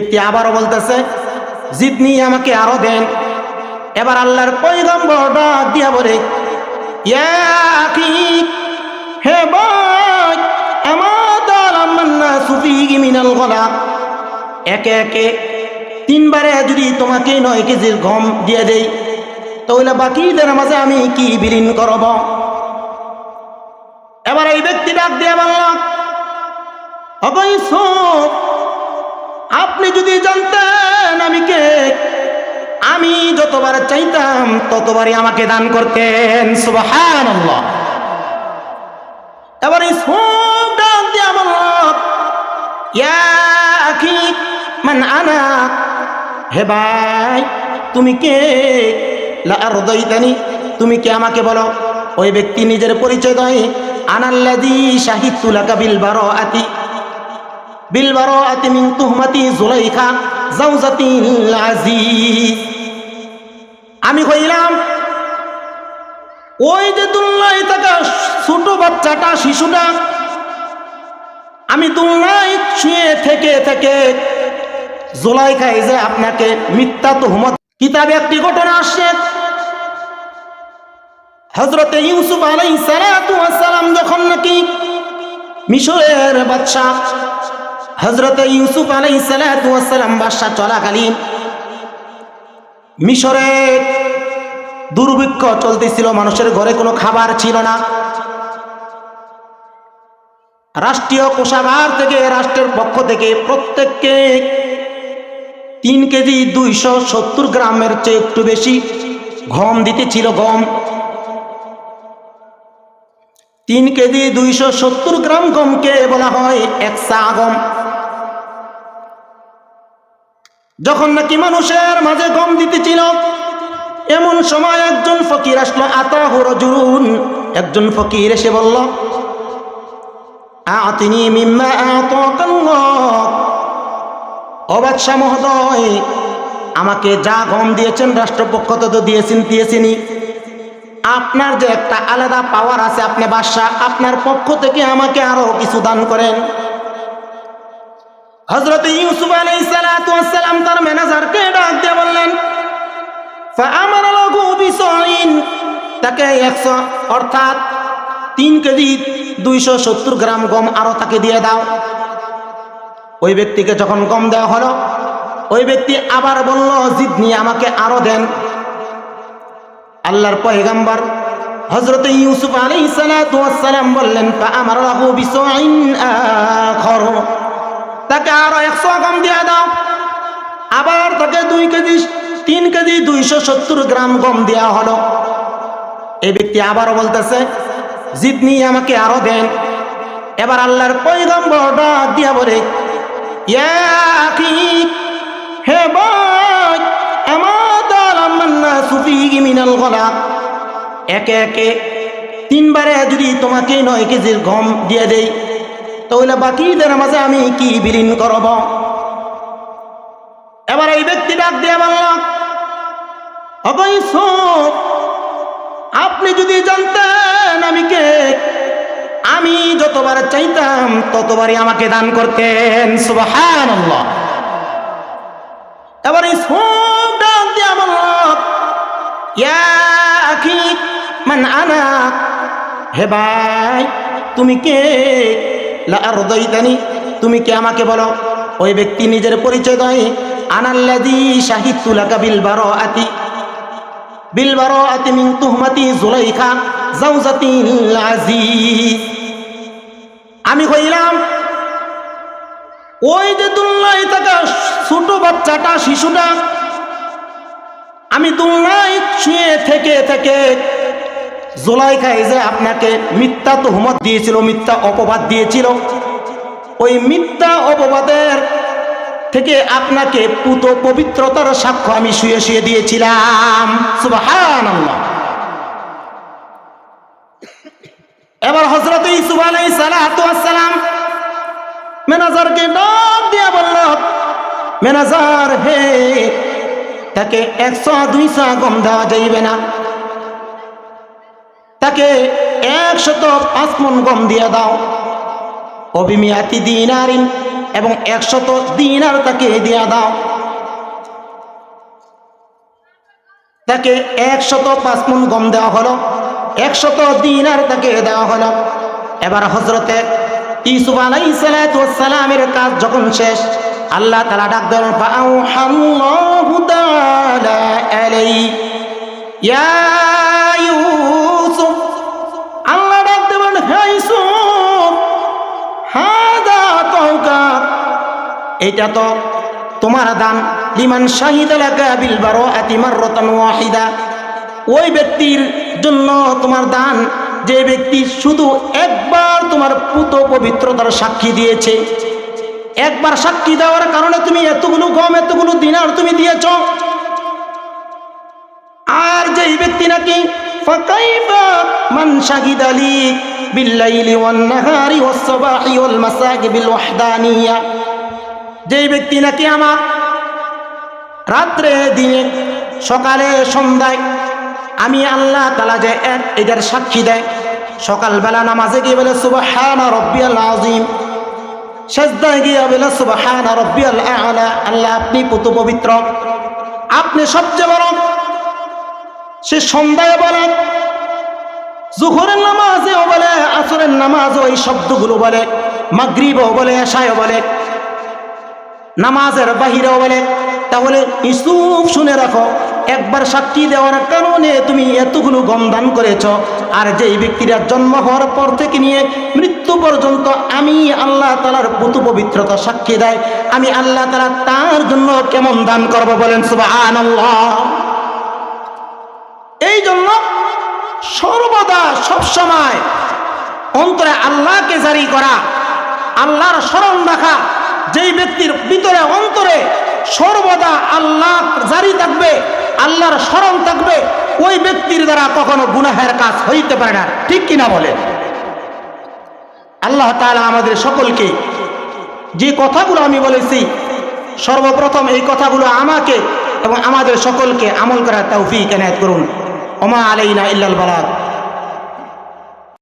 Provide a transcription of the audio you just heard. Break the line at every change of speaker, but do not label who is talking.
ব্যক্তি আবারও বলতেছে জিদনি, আমাকে আরো দেন। এবার আল্লাহর পয়গম্বর ডাক দিয়া বলে, ইয়া আখি, হে ভাই, মিনাল গলা, একে একে 3 বারে যদি তোমাকে 9 কেজির গম দিয়ে দেই, তাহলে বাকিদের মাঝে আমি কি বিলীন করব? এবার এই ব্যক্তি ডাক দিয়ে বলল, অবশ্য আপনি যদি জানতেন আমি কে, আমি যতবার চাইতাম ততবারই আমাকে দান করতেন। সুবহানাল্লাহ। এবার এই সব ডাক দিয়ে বলল, ইয়া আখি মান আনা, হে ভাই তুমি কে? লা আরদাইতানি, তুমি কে আমাকে বলো। ওই ব্যক্তি নিজের পরিচয় দেয়, আনাল্লাযী শাহিদতু লাকা বিল বারাআতি মিন তুহমাতি যুলাইখা যাওজাতিল আজিজ। আমি কইলাম ওই যে দুনিয়ায় থাকা ছোট বাচ্চাটা, শিশুটা, আমি দুনিয়ায় শুয়ে থেকে থেকে জুলাইখায় যে আপনাকে মিথ্যা তুহমত। কিতাবে একটি ঘটনা আসছে, হযরতে ইউসুফ আলাইহিস সালাতু ওয়াস সালাম যখন নাকি মিশরের বাদশা, হযরতে ইউসুফ আলাইহিস সালাতু ওয়াস সালাম বাদশা চলাকালীন মিশরে দুর্ভিক্ষ চলতেছিল, মানুষের ঘরে কোনো খাবার ছিল না। রাষ্ট্রীয় কোষাগার থেকে, রাষ্ট্রের পক্ষ থেকে প্রত্যেককে 3 কেজি 270 গ্রামের চেয়ে একটু বেশি গম দিতেছিল। গম 3 কেজি 270 গ্রাম গমকে বলা হয় 1 সা গম। যখন নাকি মানুষের মাঝে গম দিতেছিল, এমন সময় একজন ফকির আসলো। আতাহু রাজুলুন, একজন ফকির এসে বলল, আতিনি মিম্মা আতাকাল্লাহ, ও বাদশা মহোদয়, আমাকে যা গম দিয়েছেন রাষ্ট্রপক্ষ তো দিয়েছেনই, আপনার যে একটা আলাদা পাওয়ার আছে, আপনি বাদশা, আপনার পক্ষ থেকে আমাকে আরো কিছু দান করেন। হযরত ইউসুফ আলাইহিস সালাতু ওয়াস সালাম তার ম্যানেজারকে ডাক দিয়ে বললেন, ফাআমারা লাহু বিসাইন, তাকে 100 অর্থাৎ 3 কেজি 270 গ্রাম গম আরো তাকে দিয়ে দাও। ওই ব্যক্তিকে যখন গম দেওয়া হলো, ওই ব্যক্তি আবার বলল, জিদনি, আমাকে আরো দেন। আল্লাহর পয়গম্বর হযরত ইউসুফ আলাইহিস সালাতু ওয়াস সালাম বললেন, ফাআমারা লাহু বিসাইন আখর, তাকে আরো 100 গম দিয়ে দাও। আবার তাকে 3 কেজি 270 গ্রাম গম দেওয়া হলো। এই ব্যক্তি আবারও বলতেছে, জিদনি, আমাকে আরো দেন। এবার আল্লাহর পয়গম্বর ডাক দিয়া বলে, ইয়া আখি, হে ভাই, মিনাল গলা, একে একে 3 বারে যদি তোমাকে 9 কেজির গম দিয়ে দেই, তাহলে বাকিদের মাঝে আমি কি বিলীন করব? এবার এই ব্যক্তি ডাক দিয়ে বলল, অবশ্য আপনি যদি জানতেন আমি কে, আমি যতবার চাইতাম ততবারই আমাকে দান করতেন। সুবহানাল্লাহ। এবার এই সব ডাক দিয়ে বলল, ইয়া আখি মান আনা, হে ভাই তুমি কে? লা আরদাইতানি, তুমি কে আমাকে বলো। ওই ব্যক্তি নিজের পরিচয় দেয়, আনাল্লাযী শাহিদতু লাকা বিল বারাআতি মিন তুহমাতি যুলাইখা যাওজাতিল আজিজ। আমি কইলাম ওই যে দুনিয়ায় থাকা ছোট বাচ্চাটা, শিশুটা, আমি দুনিয়ায় শুয়ে থেকে থেকে জুলাইখায় যে আপনাকে মিথ্যা তুহমত দিয়েছিল, মিথ্যা অপবাদ দিয়েছিল, ওই মিথ্যা অপবাদের থেকে আপনাকে পুত পবিত্রতার সাক্ষ্য আমি শুয়ে শুয়ে দিয়েছিলাম। সুবহানাল্লাহ। এবার হযরত ইউসুফ আলাইহিস সালাতু ওয়াস সালাম ম্যানেজারকে ডাক দিয়ে বলল, ম্যানেজার, হে, তাকে 100-200 গম দেওয়া যাইবে না, তাকে 105 মণ গম দিয়ে দাও। অবিমিয়াতি দিনারিন, এবং 100 দিনার তাকে দিয়া দাও। তাকে 105 মণ গম দেওয়া হলো, 100 দিনার তাকে দেওয়া হলো। এবার হযরতে ইউসুফ আলাইহিস সালাতু ওয়াস সালামের কাজ যখন শেষ, আল্লাহ তাআলা ডাক দেন, ফাআউহাল্লাহু তাআলা আলাইহি ইয়া ইউসুফ, আল্লাহ ডাক দেন, হে ইউসুফ, হাদা তাওকা, এটা তো তোমার দান, লিমান শাহিদা লাকা বিল বারাআতি মাররাতান ওয়াহিদা, ওই ব্যক্তির জন্য তোমার দান যে ব্যক্তি শুধু একবার তোমার পুত পবিত্রতার সাক্ষী দিয়েছে। একবার সাক্ষী দেওয়ার কারণে তুমি এতগুলো গম, এতগুলো দিনার তুমি দিয়েছ। আর যেই ব্যক্তি নাকি ফাকাইফা মান শাহিদা লি বিল্লাইলি ওয়ান নাহারি ওয়াস সাবাহি ওয়াল মাসাকি বিল ওয়াহদানিয়া, যেই ব্যক্তি নাকি আমার রাত্রে দিনে সকালে সন্ধ্যায় আমি আল্লাহ তাআলা যে এক এটার সাক্ষী দেয়, সকালবেলা নামাজে গিয়ে বলে সুবহানা রাব্বিয়াল আযীম, সিজদায় গিয়ে বলে সুবহানা রাব্বিয়াল আ'লা, আল্লাহ আপনি পুত পবিত্র, আপনি সবচেয়ে বড়। সে সন্ধ্যায় বলে, যুহরের নামাজেও বলে, আসরের নামাজও এই শব্দগুলো বলে, মাগরিবও বলে, এশাও বলে, নামাজের বাহিরেও বলে। তাহলে ইউসুফ শুনে রাখো, একবার সাক্ষী দেওয়ার কারণে তুমি এতগুলো গম দান করেছ। আর যেই ব্যক্তিরা জন্ম হওয়ার পর থেকে নিয়ে মৃত্যু পর্যন্ত আমি আল্লাহ তাআলার পুত পবিত্রতা সাক্ষী দেয়, আমি আল্লাহ তাআলা তার জন্য কেমন দান করব বলেন সুবহানাল্লাহ। এই জন্য সর্বদা সবসময় অন্তরে আল্লাহকে জারি করা, আল্লাহর স্মরণ রাখা, যেই ব্যক্তির ভিতরে অন্তরে সর্বদা আল্লাহ জারি থাকবে, আল্লাহর স্মরণ থাকবে, ওই ব্যক্তির দ্বারা কখনো গুনাহের কাজ হইতে পারে না। ঠিক কিনা বলে? আল্লাহ তাআলা আমাদের সকলকে যে কথাগুলো আমি বলেছি, সর্বপ্রথম এই কথাগুলো আমাকে এবং আমাদের সকলকে আমল করার তৌফিক এনায়েত করুন। ওমা আলাইনা ইল্লাল বালাগ।